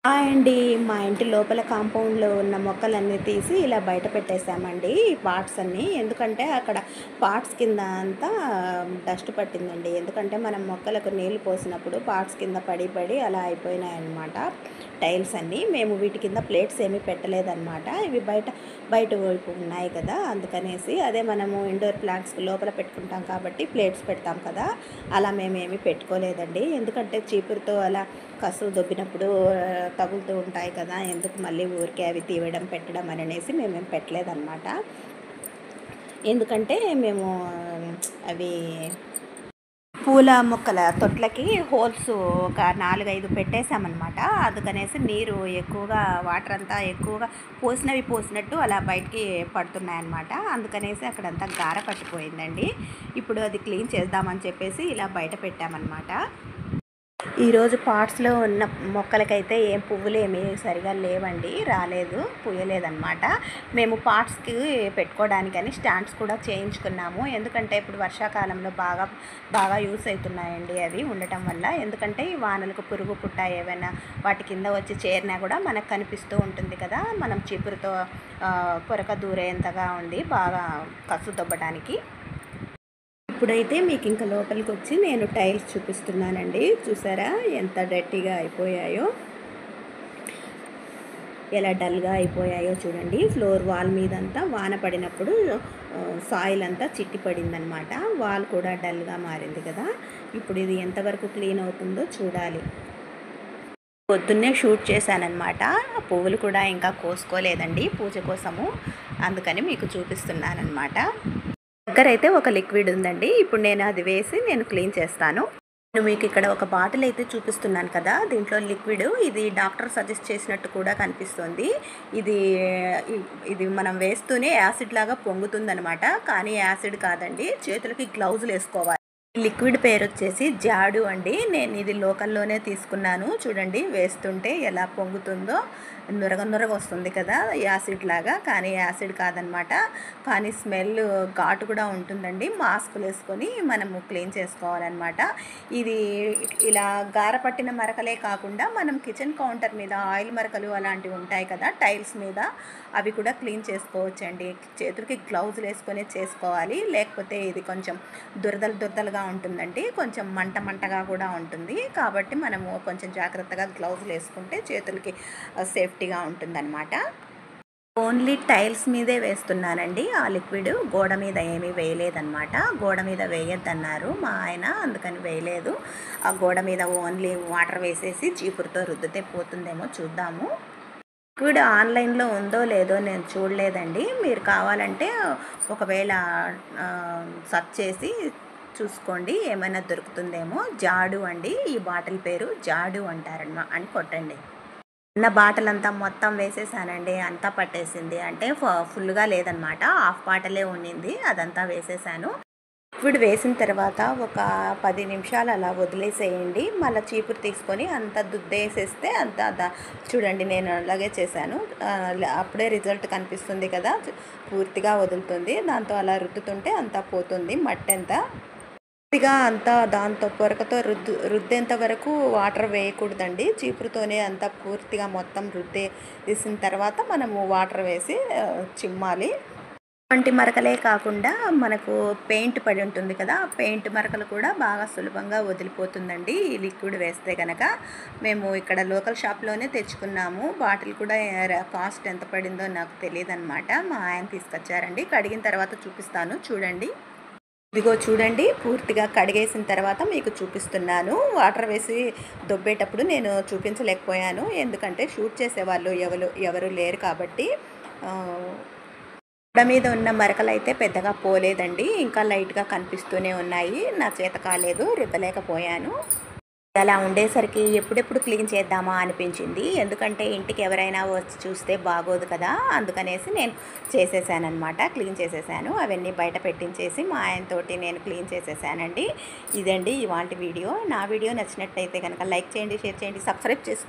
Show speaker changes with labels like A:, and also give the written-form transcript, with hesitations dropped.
A: అండి. మా ఇంటి లోపల కాంపౌండ్‌లో ఉన్న మొక్కలన్నీ తీసి ఇలా బయట పెట్టేసామండి. ఈ పాట్స్ అన్నీ. ఎందుకంటే అక్కడ పాట్స్ కింద అంతా డస్ట్ పట్టిందండి. ఎందుకంటే మనం మొక్కలకు నీళ్లు పోసినప్పుడు పాట్స్ కింద పడి పడి అలా అయిపోయినాయన్నమాట టైల్స్ అన్నీ. మేము వీటి కింద ప్లేట్స్ ఏమీ పెట్టలేదన్నమాట. ఇవి బయట వైపు ఉన్నాయి కదా! అందుకనేసి అదే మనము ఇండోర్ ప్లాంట్స్ లోపల పెట్టుకుంటాం కాబట్టి ప్లేట్స్ పెడతాం కదా! అలా మేమేమీ పెట్టుకోలేదండి. ఎందుకంటే చీపురుతో అలా కసువు దొబ్బినప్పుడు తగులుతూ ఉంటాయి కదా! ఎందుకు మళ్ళీ ఊరికే అవి తీయడం, పెట్టడం అనేసి మేమేం పెట్టలేదన్నమాట. ఎందుకంటే మేము అవి పూల మొక్కల తొట్లకి హోల్స్ ఒక 4, 5 పెట్టేసామన్నమాట. అందుకనేసి నీరు ఎక్కువగా వాటర్ అంతా ఎక్కువగా పోసినట్టు అలా బయటికి పడుతున్నాయన్నమాట. అందుకనేసి అక్కడంతా గార పట్టిపోయిందండి. ఇప్పుడు అది క్లీన్ చేద్దామని చెప్పేసి ఇలా బయట పెట్టామన్నమాట. ఈరోజు పాట్స్‌లో ఉన్న మొక్కలకైతే ఏం పువ్వులేమీ సరిగా లేవండి. పూయలేదన్నమాట. మేము పాట్స్‌కి పెట్టుకోవడానికని స్టాండ్స్ కూడా చేయించుకున్నాము. ఎందుకంటే ఇప్పుడు వర్షాకాలంలో బాగా యూస్ అవుతున్నాయండి అవి ఉండటం వల్ల. ఎందుకంటే ఈ వానలకు పురుగు పుట్ట ఏవైనా వాటి కింద వచ్చి చేరినా కూడా మనకు కనిపిస్తూ ఉంటుంది కదా! మనం చీపురుతో కొరక దూరేంతగా ఉంది బాగా కసు దొబ్బడానికి. ఇప్పుడైతే మీకు ఇంకా లోపలికొచ్చి నేను టైల్స్ చూపిస్తున్నానండి. చూసారా ఎంత డర్టీగా అయిపోయాయో, ఎలా డల్‌గా అయిపోయాయో చూడండి. ఫ్లోర్ వాల్ మీదంతా వాన పడినప్పుడు సాయిల్ అంతా చిట్టి పడిందనమాట. వాల్ కూడా డల్‌గా మారింది కదా! ఇప్పుడు ఇది ఎంతవరకు క్లీన్ అవుతుందో చూడాలి. పొద్దున్నే షూట్ చేశాననమాట. పువ్వులు కూడా ఇంకా కోసుకోలేదండి పూజ కోసము. అందుకని మీకు చూపిస్తున్నాననమాట. దగ్గరైతే ఒక లిక్విడ్ ఉందండి. ఇప్పుడు నేను అది వేసి క్లీన్ చేస్తాను. నేను మీకు ఇక్కడ ఒక బాటిల్ అయితే చూపిస్తున్నాను కదా! దీంట్లో లిక్విడ్ ఇది డాక్టర్ సజెస్ట్ చేసినట్టు కూడా కనిపిస్తుంది. ఇది ఇది మనం వేస్తూనే యాసిడ్ లాగా పొంగుతుందనమాట. కానీ యాసిడ్ కాదండి. చేతులకి గ్లౌజులు వేసుకోవాలి. లిక్విడ్ పేరొచ్చేసి జాడు అండి. నేను ఇది లోకల్‌లోనే తీసుకున్నాను. చూడండి వేస్తుంటే ఎలా పొంగుతుందో. నురగ వస్తుంది కదా! యాసిడ్ లాగా. కానీ యాసిడ్ కాదనమాట. కానీ స్మెల్ ఘాటు కూడా ఉంటుందండి. మాస్కులేసుకొని మనము క్లీన్ చేసుకోవాలన్నమాట. ఇది ఇలా గార పట్టిన మరకలే కాకుండా మనం కిచెన్ కౌంటర్ మీద ఆయిల్ మరకలు అలాంటివి ఉంటాయి కదా! టైల్స్ మీద అవి కూడా క్లీన్ చేసుకోవచ్చండి. చేతులకి గ్లౌజులు వేసుకొని చేసుకోవాలి. లేకపోతే ఇది కొంచెం దురదలుగా ఉంటుందండి. కొంచెం మంటగా కూడా ఉంటుంది. కాబట్టి మనము కొంచెం జాగ్రత్తగా గ్లౌజులు వేసుకుంటే చేతులకి సేఫ్టీగా ఉంటుందన్నమాట. ఓన్లీ టైల్స్ మీదే వేస్తున్నానండి ఆ లిక్విడ్. గోడ మీద ఏమీ వేయలేదన్నమాట. గోడ మీద వేయొద్దన్నారు మా ఆయన. అందుకని వేయలేదు. ఆ గోడ మీద ఓన్లీ వాటర్ వేసేసి చీపురుతో రుద్దితే పోతుందేమో చూద్దాము. లిక్విడ్ ఆన్లైన్లో ఉందో లేదో నేను చూడలేదండి. మీరు కావాలంటే ఒకవేళ సెర్చ్ చేసి చూసుకోండి ఏమైనా దొరుకుతుందేమో. జాడు అండి. ఈ బాటిల్ పేరు జాడు అని కొట్టండి. ఉన్న బాటిల్ అంతా మొత్తం వేసేసానండి. అంతా పట్టేసింది. అంటే ఫుల్గా లేదనమాట. హాఫ్ బాటిలే ఉండింది. అదంతా వేసేసాను. లిక్విడ్ వేసిన తర్వాత ఒక 10 నిమిషాలు అలా వదిలేసేయండి. మళ్ళీ చీపురు తీసుకొని అంతా దుద్దేసేస్తే చూడండి నేను అలాగే చేశాను. అప్పుడే రిజల్ట్ కనిపిస్తుంది కదా! పూర్తిగా వదులుతుంది. దాంతో అలా రుద్దుతుంటే అంతా పోతుంది మట్టంతా. పూర్తిగా అంతా దాంతో పొరకతో రుద్దేంత వరకు వాటర్ వేయకూడదండి. చీపురుతోనే అంతా పూర్తిగా మొత్తం రుద్దేసిన తర్వాత మనము వాటర్ వేసి చిమ్మాలి. వంటి మరకలే కాకుండా మనకు పెయింట్ పడి ఉంటుంది కదా! పెయింట్ మరకలు కూడా బాగా సులభంగా వదిలిపోతుందండి ఈ లిక్విడ్ వేస్తే కనుక. మేము ఇక్కడ లోకల్ షాప్‌లోనే తెచ్చుకున్నాము. బాటిల్ కూడా కాస్ట్ ఎంత పడిందో నాకు తెలీదనమాట. మా ఆయన తీసుకొచ్చారండి. కడిగిన తర్వాత చూపిస్తాను చూడండి. ఇదిగో చూడండి పూర్తిగా కడిగేసిన తర్వాత మీకు చూపిస్తున్నాను. వాటర్ వేసి దొబ్బేటప్పుడు నేను చూపించలేకపోయాను. ఎందుకంటే షూట్ చేసేవాళ్ళు ఎవరు లేరు కాబట్టి. గోడ మీద ఉన్న మరకలైతే పెద్దగా పోలేదండి. ఇంకా లైట్‌గా కనిపిస్తూనే ఉన్నాయి. నా చేత కాలేదు. రుద్దలేకపోయాను. అలా ఉండేసరికి ఎప్పుడెప్పుడు క్లీన్ చేద్దామా అనిపించింది. ఎందుకంటే ఇంటికి ఎవరైనా వచ్చి చూస్తే బాగోదు కదా! అందుకనేసి నేను చేసేసాననమాట. క్లీన్ చేసేసాను. అవన్నీ బయట పెట్టించేసి మా ఆయనతోటి నేను క్లీన్ చేసేసానండి. ఇదండి ఇవాల్టి వీడియో. నా వీడియో నచ్చినట్టయితే కనుక లైక్ చేయండి, షేర్ చేయండి, సబ్స్క్రైబ్ చేసుకోండి.